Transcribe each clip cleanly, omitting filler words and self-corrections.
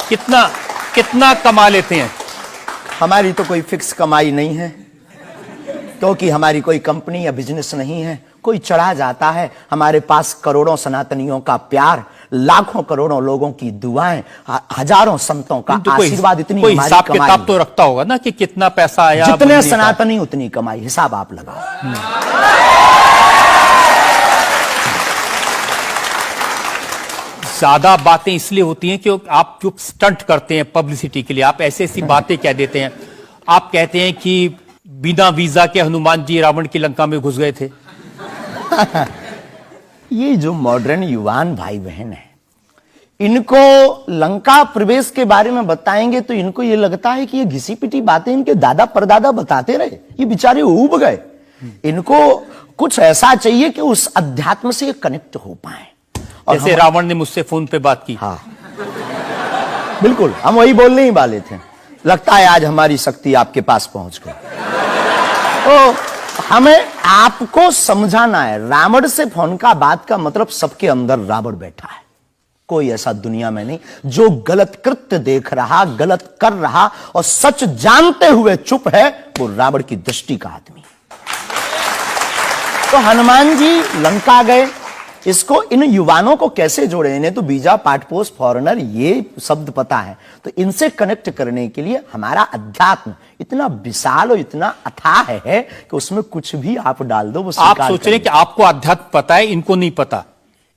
कितना कितना कमा लेते हैं? हमारी तो कोई फिक्स कमाई नहीं है, क्योंकि हमारी कोई कंपनी या बिजनेस नहीं है। कोई चढ़ा जाता है, हमारे पास करोड़ों सनातनियों का प्यार, लाखों करोड़ों लोगों की दुआएं, हजारों संतों का आशीर्वाद, इतनी कोई हमारी हिसाब कमाई किताब तो रखता होगा ना कि कितना पैसा आया। जितने सनातनी उतनी कमाई, हिसाब आप लगाओ। ज्यादा बातें इसलिए होती हैं कि आप जो स्टंट करते हैं पब्लिसिटी के लिए, आप ऐसी ऐसी बातें कह देते हैं। आप कहते हैं कि बिना वीजा के हनुमान जी रावण की लंका में घुस गए थे। ये जो मॉडर्न युवान भाई बहन है, इनको लंका प्रवेश के बारे में बताएंगे तो इनको ये लगता है कि ये घिसी पिटी बातें इनके दादा परदादा बताते रहे, ये बेचारे ऊब गए। इनको कुछ ऐसा चाहिए कि उस अध्यात्म से कनेक्ट हो पाए। और जैसे रावण ने मुझसे फोन पे बात की। हाँ, बिल्कुल, हम वही बोलने ही वाले थे। लगता है आज हमारी शक्ति आपके पास पहुंच गई। तो हमें आपको समझाना है, रावण से फोन का बात का मतलब सबके अंदर रावण बैठा है। कोई ऐसा दुनिया में नहीं जो गलत कृत्य देख रहा, गलत कर रहा और सच जानते हुए चुप है, वो रावण की दृष्टि का आदमी। तो हनुमान जी लंका गए, इसको इन युवानों को कैसे जोड़े? इन्हें तो वीजा, पासपोर्ट, फॉरेनर ये शब्द पता है। तो इनसे कनेक्ट करने के लिए हमारा अध्यात्म इतना विशाल और इतना अथाह है कि उसमें कुछ भी आप डाल दो वो आप सोच रहे हैं कि आपको अध्यात्म पता है, इनको नहीं पता।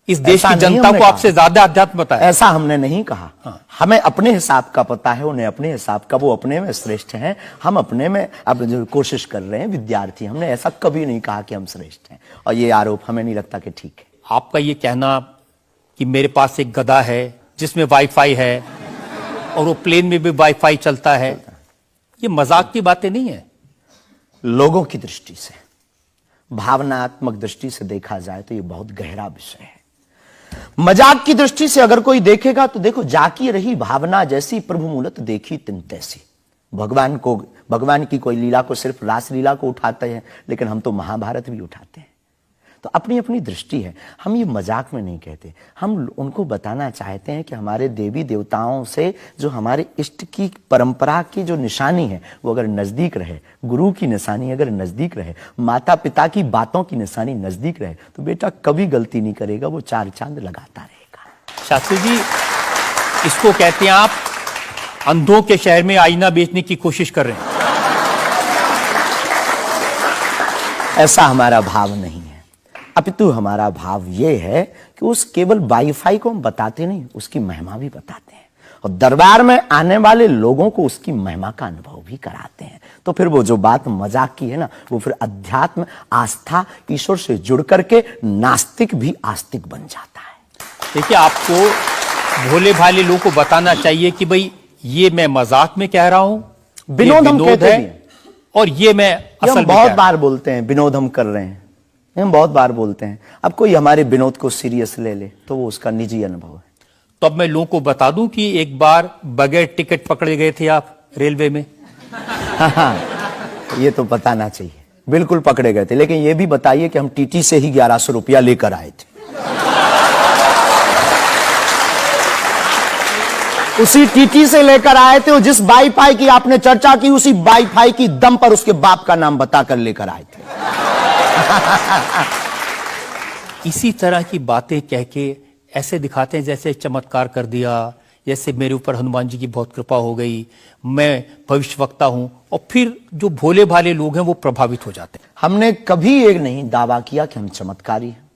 इस देश की जनता को आपसे ज्यादा अध्यात्म पता है। ऐसा हमने नहीं कहा। हाँ। हमें अपने हिसाब का पता है, उन्हें अपने हिसाब का। वो अपने में श्रेष्ठ हैं, हम अपने में अब जो कोशिश कर रहे हैं विद्यार्थी। हमने ऐसा कभी नहीं कहा कि हम श्रेष्ठ हैं, और ये आरोप हमें नहीं लगता कि ठीक है। आपका ये कहना कि मेरे पास एक गधा है जिसमें वाईफाई है और वो प्लेन में भी वाईफाई चलता है, ये मजाक की बातें नहीं है। लोगों की दृष्टि से, भावनात्मक दृष्टि से देखा जाए तो ये बहुत गहरा विषय है। मजाक की दृष्टि से अगर कोई देखेगा तो देखो, जाकी रही भावना जैसी प्रभु मूलत देखी तिन तैसी। भगवान की कोई लीला को सिर्फ रास लीला को उठाते हैं, लेकिन हम तो महाभारत भी उठाते हैं। तो अपनी अपनी दृष्टि है, हम ये मजाक में नहीं कहते। हम उनको बताना चाहते हैं कि हमारे देवी देवताओं से जो हमारे इष्ट की परंपरा की जो निशानी है वो अगर नजदीक रहे, गुरु की निशानी अगर नजदीक रहे, माता पिता की बातों की निशानी नजदीक रहे, तो बेटा कभी गलती नहीं करेगा, वो चार चांद लगाता रहेगा। शास्त्री जी, इसको कहते हैं आप अंधों के शहर में आईना बेचने की कोशिश कर रहे हैं। ऐसा हमारा भाव नहीं है, अपितु हमारा भाव यह है कि उस केवल वाईफाई को हम बताते नहीं, उसकी महिमा भी बताते हैं, और दरबार में आने वाले लोगों को उसकी महिमा का अनुभव भी कराते हैं। तो फिर वो जो बात मजाक की है ना, वो फिर अध्यात्म, आस्था, ईश्वर से जुड़ करके नास्तिक भी आस्तिक बन जाता है। देखिए, आपको भोले भाले लोगों को बताना चाहिए कि भाई ये मैं मजाक में कह रहा हूं, विनोद हम कहते हैं, और ये मैं असल में बहुत बार बोलते हैं विनोद हम कर रहे हैं, हम बहुत बार बोलते हैं। अब कोई हमारे विनोद को सीरियस ले ले तो वो उसका निजी अनुभव है। तो अब मैं लोगों को बता दूं कि एक बार बगैर टिकट पकड़े गए थे आप रेलवे में। हाँ, ये तो बताना चाहिए, बिल्कुल पकड़े गए थे। लेकिन ये भी बताइए कि हम टीटी से ही 1100 रुपया लेकर आए थे। उसी टीटी से लेकर आए थे, और जिस वाईफाई की आपने चर्चा की उसी वाईफाई की दम पर उसके बाप का नाम बताकर लेकर आए थे। इसी तरह की बातें कह के ऐसे दिखाते हैं जैसे चमत्कार कर दिया, जैसे मेरे ऊपर हनुमान जी की बहुत कृपा हो गई, मैं भविष्यवक्ता हूं, और फिर जो भोले भाले लोग हैं वो प्रभावित हो जाते हैं। हमने कभी एक नहीं दावा किया कि हम चमत्कारी हैं।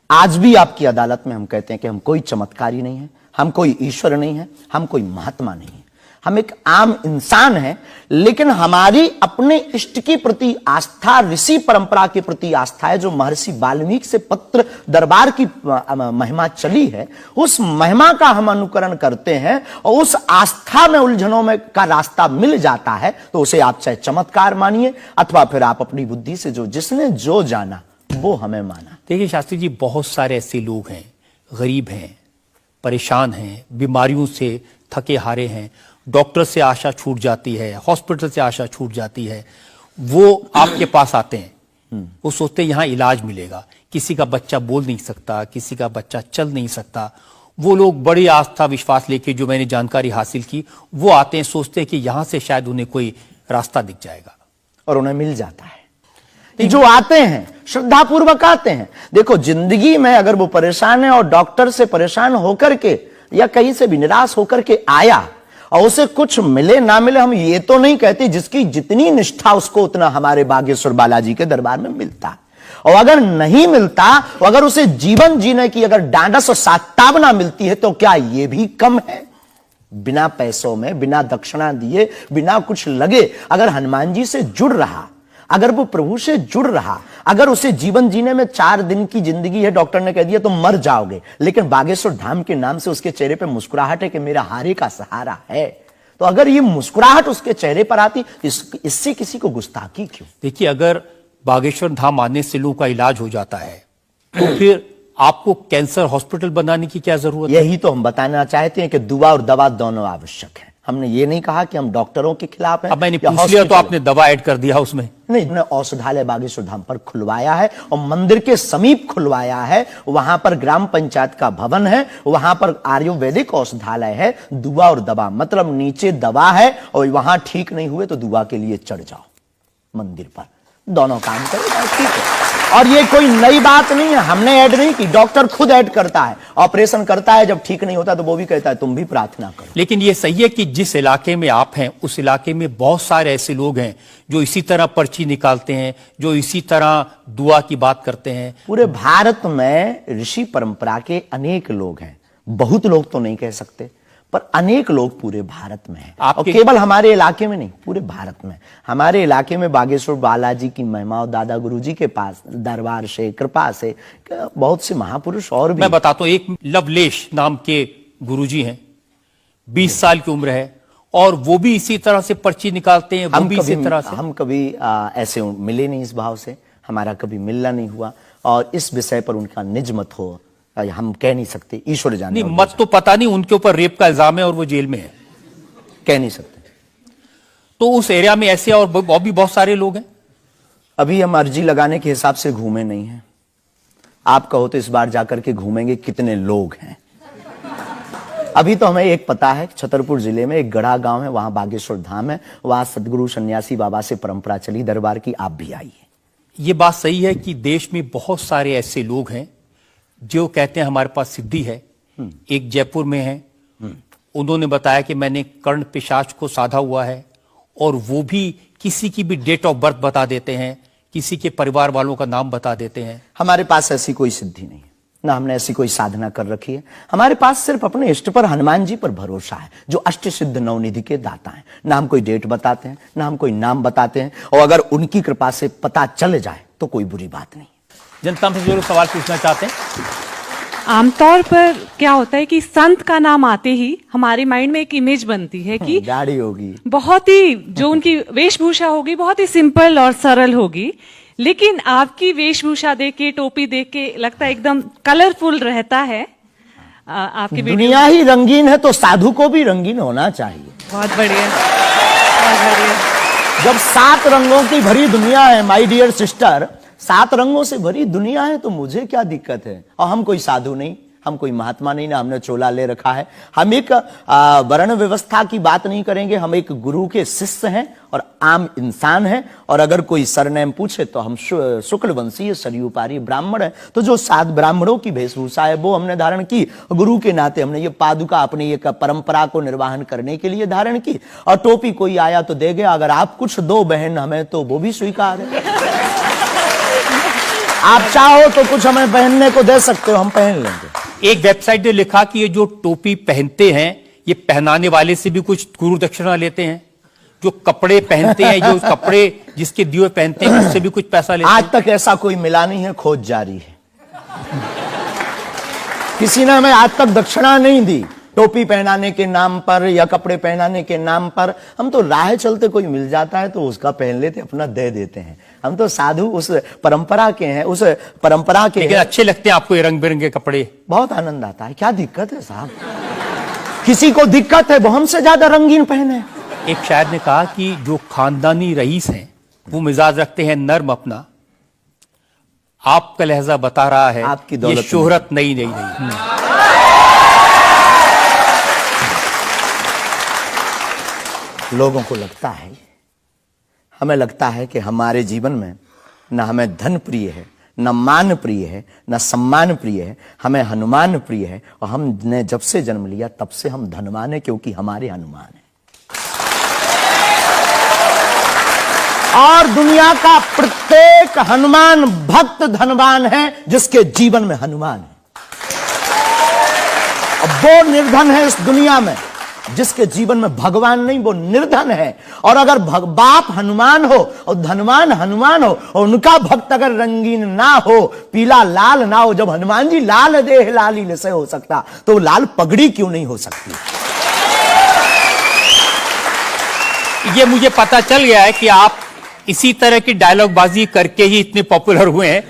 आज भी आपकी अदालत में हम कहते हैं कि हम कोई चमत्कारी नहीं है, हम कोई ईश्वर नहीं है, हम कोई महात्मा नहीं है, हम एक आम इंसान हैं। लेकिन हमारी अपने इष्ट के प्रति आस्था, ऋषि परंपरा के प्रति आस्था है, जो महर्षि वाल्मीकि से पत्र दरबार की महिमा चली है, उस महिमा का हम अनुकरण करते हैं, और उस आस्था में उलझनों में का रास्ता मिल जाता है तो उसे आप चाहे चमत्कार मानिए, अथवा फिर आप अपनी बुद्धि से जो जिसने जो जाना वो हमें माना। देखिए शास्त्री जी, बहुत सारे ऐसे लोग हैं, गरीब हैं, परेशान हैं, बीमारियों से थके हारे हैं, डॉक्टर से आशा छूट जाती है, हॉस्पिटल से आशा छूट जाती है, वो आपके पास आते हैं, वो सोचते हैं यहाँ इलाज मिलेगा। किसी का बच्चा बोल नहीं सकता, किसी का बच्चा चल नहीं सकता, वो लोग बड़ी आस्था विश्वास लेके, जो मैंने जानकारी हासिल की, वो आते हैं, सोचते हैं कि यहां से शायद उन्हें कोई रास्ता दिख जाएगा, और उन्हें मिल जाता है। जो आते हैं श्रद्धापूर्वक आते हैं। देखो, जिंदगी में अगर वो परेशान है और डॉक्टर से परेशान होकर के या कहीं से भी निराश होकर के आया और उसे कुछ मिले ना मिले, हम ये तो नहीं कहते, जिसकी जितनी निष्ठा उसको उतना हमारे बागेश्वर बालाजी के दरबार में मिलता है। और अगर नहीं मिलता, और अगर उसे जीवन जीने की अगर डांडस और सात्तावना मिलती है, तो क्या यह भी कम है? बिना पैसों में, बिना दक्षिणा दिए, बिना कुछ लगे अगर हनुमान जी से जुड़ रहा, अगर वो प्रभु से जुड़ रहा, अगर उसे जीवन जीने में 4 दिन की जिंदगी है, डॉक्टर ने कह दिया तो मर जाओगे, लेकिन बागेश्वर धाम के नाम से उसके चेहरे पे मुस्कुराहट है कि मेरा हारे का सहारा है, तो अगर ये मुस्कुराहट उसके चेहरे पर आती, इससे किसी को गुस्ताखी क्यों? देखिए, अगर बागेश्वर धाम आने से लोगों का इलाज हो जाता है, तो फिर आपको कैंसर हॉस्पिटल बनाने की क्या जरूरत है? यही तो हम बताना चाहते हैं कि दुआ और दवा दोनों आवश्यक है। हमने ये नहीं कहा कि हम डॉक्टरों के खिलाफ हैं। अब मैंने पूछ लिया तो आपने दवा ऐड कर दिया उसमें। नहीं, हमने औषधालय बागेश्वर धाम पर खुलवाया है और मंदिर के समीप खुलवाया है। वहां पर ग्राम पंचायत का भवन है, वहां पर आयुर्वेदिक औषधालय है। दुआ और दवा मतलब नीचे दवा है और वहां ठीक नहीं हुए तो दुआ के लिए चढ़ जाओ मंदिर पर, दोनों काम करेगा, ठीक है। और ये कोई नई बात नहीं है, हमने ऐड नहीं की, डॉक्टर खुद ऐड करता है, ऑपरेशन करता है, जब ठीक नहीं होता तो वो भी कहता है तुम भी प्रार्थना करो। लेकिन ये सही है कि जिस इलाके में आप हैं, उस इलाके में बहुत सारे ऐसे लोग हैं जो इसी तरह पर्ची निकालते हैं, जो इसी तरह दुआ की बात करते हैं। पूरे भारत में ऋषि परंपरा के अनेक लोग हैं, बहुत लोग तो नहीं कह सकते, पर अनेक लोग पूरे भारत में हैं। और केवल हमारे इलाके में नहीं, पूरे भारत में। हमारे इलाके में बागेश्वर बालाजी की महिमा और दादा गुरुजी के पास दरबार से, कृपा से बहुत से महापुरुष और भी। मैं बताता हूं, एक लवलेश नाम के गुरुजी हैं, 20 साल की उम्र है, और वो भी इसी तरह से पर्ची निकालते हैं। हम कभी ऐसे मिले नहीं, इस भाव से हमारा कभी मिलना नहीं हुआ, और इस विषय पर उनका निज मत हो हम कह नहीं सकते, ईश्वर जाने। नहीं, मत तो पता नहीं, उनके ऊपर रेप का इल्जाम है और वो जेल में है, कह नहीं सकते। तो उस एरिया में ऐसे और भी बहुत सारे लोग हैं। अभी हम अर्जी लगाने के हिसाब से घूमे नहीं हैं। आप कहो तो इस बार जाकर के घूमेंगे कितने लोग हैं। अभी तो हमें एक पता है, छतरपुर जिले में एक गढ़ा गांव है, वहां बागेश्वर धाम है, वहां सदगुरु सन्यासी बाबा से परंपरा चली दरबार की, आप भी आइए। ये बात सही है कि देश में बहुत सारे ऐसे लोग हैं जो कहते हैं हमारे पास सिद्धि है। एक जयपुर में है, उन्होंने बताया कि मैंने कर्ण पिशाच को साधा हुआ है, और वो भी किसी की भी डेट ऑफ बर्थ बता देते हैं, किसी के परिवार वालों का नाम बता देते हैं। हमारे पास ऐसी कोई सिद्धि नहीं है, ना हमने ऐसी कोई साधना कर रखी है। हमारे पास सिर्फ अपने इष्ट पर, हनुमान जी पर भरोसा है, जो अष्ट सिद्ध नवनिधि के दाता हैं। ना हम कोई डेट बताते हैं, ना हम कोई नाम बताते हैं, और अगर उनकी कृपा से पता चल जाए तो कोई बुरी बात नहीं। जनता से जो लोग सवाल पूछना चाहते हैं। आमतौर पर क्या होता है कि संत का नाम आते ही हमारे माइंड में एक इमेज बनती है कि गाड़ी होगी, बहुत ही जो उनकी वेशभूषा होगी बहुत ही सिंपल और सरल होगी, लेकिन आपकी वेशभूषा देख के, टोपी देख के लगता है एकदम कलरफुल रहता है। आपकी दुनिया ही रंगीन है तो साधु को भी रंगीन होना चाहिए। बहुत बढ़िया, बहुत बढ़िया। जब 7 रंगों की भरी दुनिया है माय डियर सिस्टर, 7 रंगों से भरी दुनिया है, तो मुझे क्या दिक्कत है? और हम कोई साधु नहीं, हम कोई महात्मा नहीं, ना हमने चोला ले रखा है। हम एक वर्ण व्यवस्था की बात नहीं करेंगे, हम एक गुरु के शिष्य हैं और आम इंसान हैं। और अगर कोई सरनेम पूछे तो हम शुक्ल वंशीय सरयू पारी ब्राह्मण है। तो जो 7 ब्राह्मणों की वेशभूषा है वो हमने धारण की, गुरु के नाते हमने ये पादुका अपनी एक परंपरा को निर्वाहन करने के लिए धारण की। और टोपी कोई आया तो दे गया, अगर आप कुछ दो बहन हमें तो वो भी स्वीकार है। आप चाहो तो कुछ हमें पहनने को दे सकते हो, हम पहन लेंगे। एक वेबसाइट ने लिखा कि ये जो टोपी पहनते हैं, ये पहनाने वाले से भी कुछ गुरु दक्षिणा लेते हैं। जो कपड़े पहनते हैं, जो कपड़े जिसके दिए पहनते हैं, उससे भी कुछ पैसा लेते हैं। आज तक ऐसा कोई मिला नहीं है, खोज जारी है। किसी ने हमें आज तक दक्षिणा नहीं दी, टोपी पहनाने के नाम पर या कपड़े पहनाने के नाम पर। हम तो राह चलते कोई मिल जाता है तो उसका पहन लेते, अपना दे देते हैं। हम तो साधु उस परंपरा के हैं, उस परंपरा के। लेकिन अच्छे लगते हैं आपको ये रंग बिरंगे कपड़े? बहुत आनंद आता है। क्या दिक्कत है साहब? किसी को दिक्कत है वो हमसे ज्यादा रंगीन पहने। एक शायर ने कहा कि जो खानदानी रईस हैं वो मिजाज रखते हैं नर्म अपना, आपका लहजा बता रहा है आपकी दौलत ये शोहरत नहीं। लोगों को लगता है, हमें लगता है कि हमारे जीवन में न हमें धन प्रिय है, न मान प्रिय है, न सम्मान प्रिय है, हमें हनुमान प्रिय है। और हमने जब से जन्म लिया तब से हम धनवान है, क्योंकि हमारे हनुमान है। और दुनिया का प्रत्येक हनुमान भक्त धनवान है जिसके जीवन में हनुमान है। अब वो निर्धन है इस दुनिया में जिसके जीवन में भगवान नहीं, वो निर्धन है। और अगर बाप हनुमान हो और धनवान हनुमान हो और उनका भक्त अगर रंगीन ना हो, पीला लाल ना हो, जब हनुमान जी लाल देह लाली से हो सकता तो लाल पगड़ी क्यों नहीं हो सकती? ये मुझे पता चल गया है कि आप इसी तरह की डायलॉग बाजी करके ही इतने पॉपुलर हुए हैं